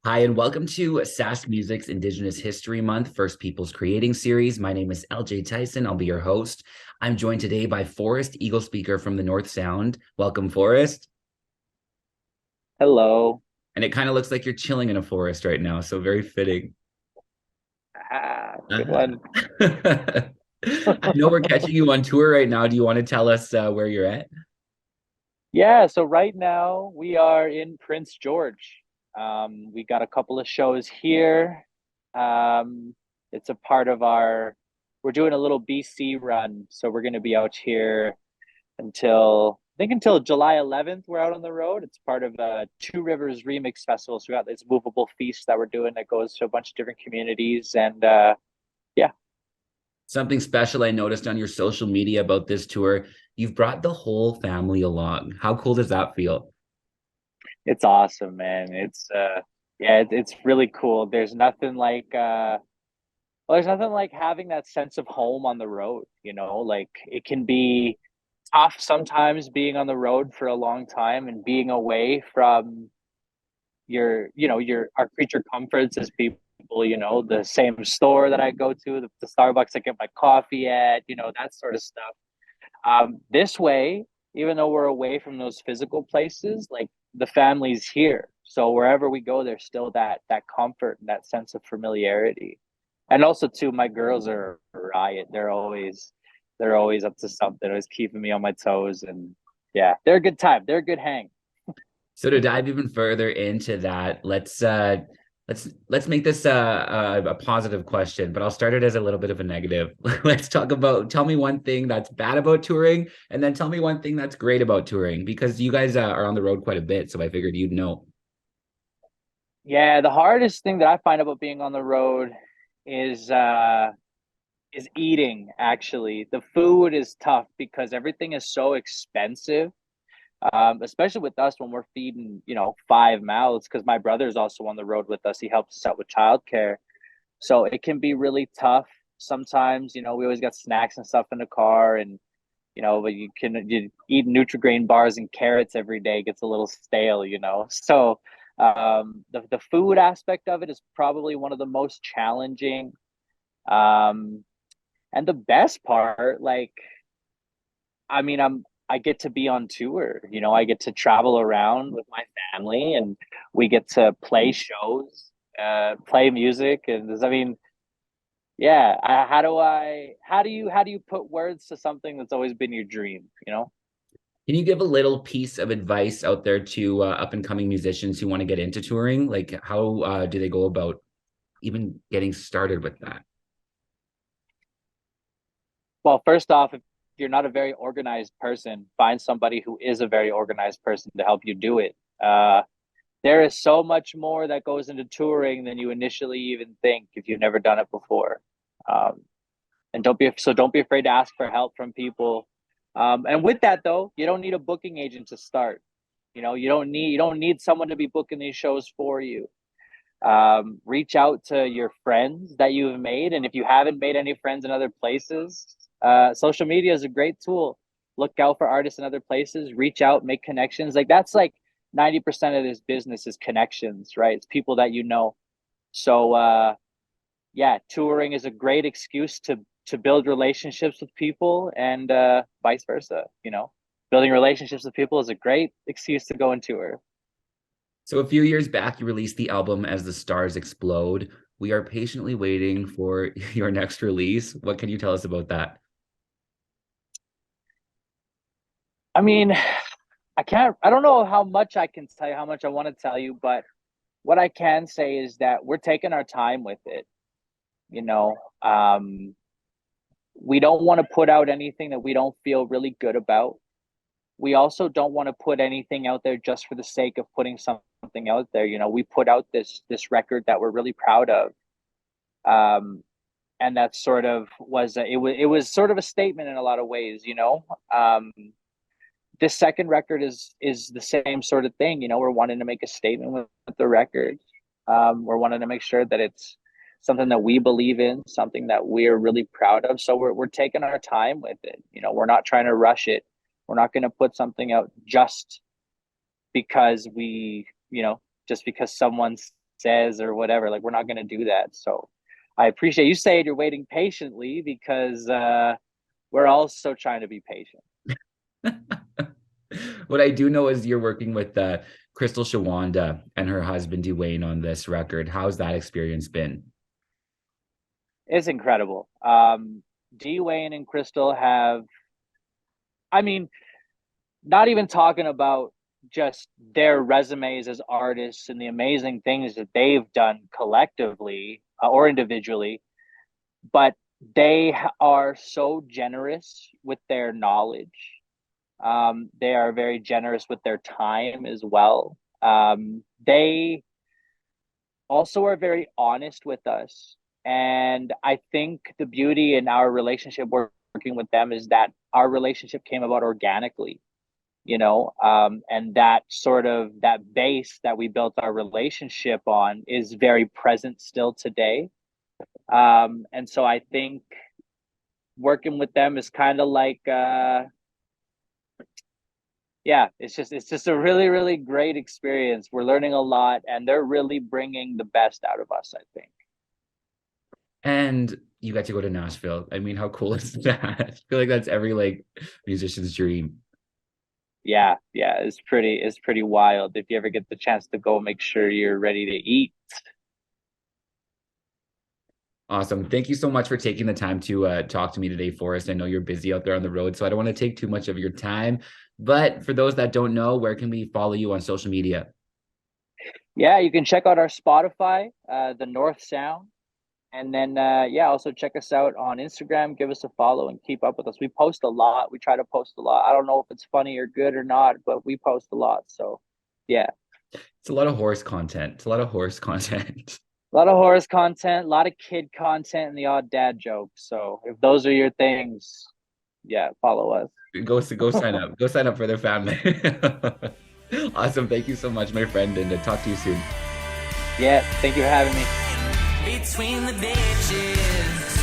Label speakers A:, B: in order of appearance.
A: Hi, and welcome to Sask Music's Indigenous History Month First Peoples Creating series. My name is LJ Tyson. I'll be your host. I'm joined today by Forrest Eaglespeaker from the North Sound. Welcome, Forrest.
B: Hello.
A: And it kind of looks like you're chilling in a forest right now, so very fitting.
B: Good
A: Uh,
B: one.
A: I know we're catching you on tour right now. Do you want to tell us where you're at?
B: Yeah, so right now we are in Prince George. We got a couple of shows here. Um, it's a part of we're doing a little BC run. So we're going to be out here until July 11th. We're out on the road. It's part of Two Rivers Remix Festival. So we got this movable feast that we're doing that goes to a bunch of different communities. And yeah,
A: Something special I noticed on your social media about this tour. You've brought the whole family along. How cool does that feel?
B: it's awesome, man. It's really cool. There's nothing like having that sense of home on the road, you know? Like it can be tough sometimes being on the road for a long time and being away from your our creature comforts as people, the same store that I go to, the Starbucks I get my coffee at, that sort of stuff. This way, even though we're away from those physical places, like the family's here. So wherever we go, there's still that comfort and that sense of familiarity. And also too, my girls are a riot. They're always up to something, always keeping me on my toes. And yeah, they're a good time. They're a good hang.
A: So to dive even further into that, let's make this a positive question, but I'll start it as a little bit of a negative. Let's talk about tell me one thing that's bad about touring, and then tell me one thing that's great about touring because you guys are on the road quite a bit, so I figured you'd know.
B: Yeah, the hardest thing that I find about being on the road is uh is eating, actually. The food is tough because everything is so expensive. Especially with us when we're feeding, five mouths, because my brother's also on the road with us. He helps us out with childcare. So it can be really tough sometimes. We always got snacks and stuff in the car, and but you eat Nutri-Grain bars and carrots every day gets a little stale. So the food aspect of it is probably one of the most challenging. Um, and the best part, like, I mean, I get to be on tour. I get to travel around with my family, and we get to play shows, play music, and I mean, yeah. How do you put words to something that's always been your dream?
A: Can you give a little piece of advice out there to up and coming musicians who want to get into touring? Like, how do they go about even getting started with that?
B: Well, first off, if you're not a very organized person, find somebody who is a very organized person to help you do it. There is so much more that goes into touring than you initially even think if you've never done it before. Um, and don't be afraid to ask for help from people. And with that though, you don't need a booking agent to start. You don't need someone to be booking these shows for you. Reach out to your friends that you've made, and if you haven't made any friends in other places, social media is a great tool. Look out for artists in other places, reach out, make connections. Like that's like 90% of this business is connections, right? It's people that you know. So yeah, touring is a great excuse to build relationships with people, and vice versa. Building relationships with people is a great excuse to go and tour.
A: So a few years back, you released the album As the Stars Explode. We are patiently waiting for your next release. What can you tell us about that?
B: I mean, I don't know how much I can tell you, how much I want to tell you, but what I can say is that we're taking our time with it. You know, we don't want to put out anything that we don't feel really good about. We also don't want to put anything out there just for the sake of putting something out there. We put out this record that we're really proud of. Um, and that sort of was sort of a statement in a lot of ways. This second record is the same sort of thing. We're wanting to make a statement with the record. We're wanting to make sure that it's something that we believe in, something that we're really proud of. So we're taking our time with it. We're not trying to rush it. We're not going to put something out because we, just because someone's says or whatever. Like, we're not going to do that. So I appreciate you saying you're waiting patiently, because we're also trying to be patient.
A: What I do know is you're working with Crystal Shawanda and her husband Dwayne on this record. How's that experience been?
B: It's incredible. Dwayne and Crystal have, I mean, not even talking about just their resumes as artists and the amazing things that they've done collectively or individually, but they are so generous with their knowledge. They are very generous with their time as well. They also are very honest with us. And I think the beauty in our relationship working with them is that our relationship came about organically, and that sort of that base that we built our relationship on is very present still today. And so I think working with them is kind of like, it's just a really, really great experience. We're learning a lot, and they're really bringing the best out of us, I think.
A: And you got to go to Nashville. I mean, how cool is that? I feel like that's every musician's dream.
B: Yeah, it's pretty wild. If you ever get the chance to go, make sure you're ready to eat.
A: Awesome. Thank you so much for taking the time to talk to me today, Forrest. I know you're busy out there on the road, so I don't want to take too much of your time. But for those that don't know, where can we follow you on social media?
B: Yeah, you can check out our Spotify, The North Sound. And then, also check us out on Instagram. Give us a follow and keep up with us. We post a lot. We try to post a lot. I don't know if it's funny or good or not, but we post a lot. So, yeah.
A: It's a lot of horse content. A lot of horse content,
B: a lot of kid content, and the odd dad joke. So if those are your things, follow us.
A: Go sign up. Go sign up for their family. Awesome. Thank you so much, my friend, and talk to you soon.
B: Yeah, thank you for having me.
C: Between the ditches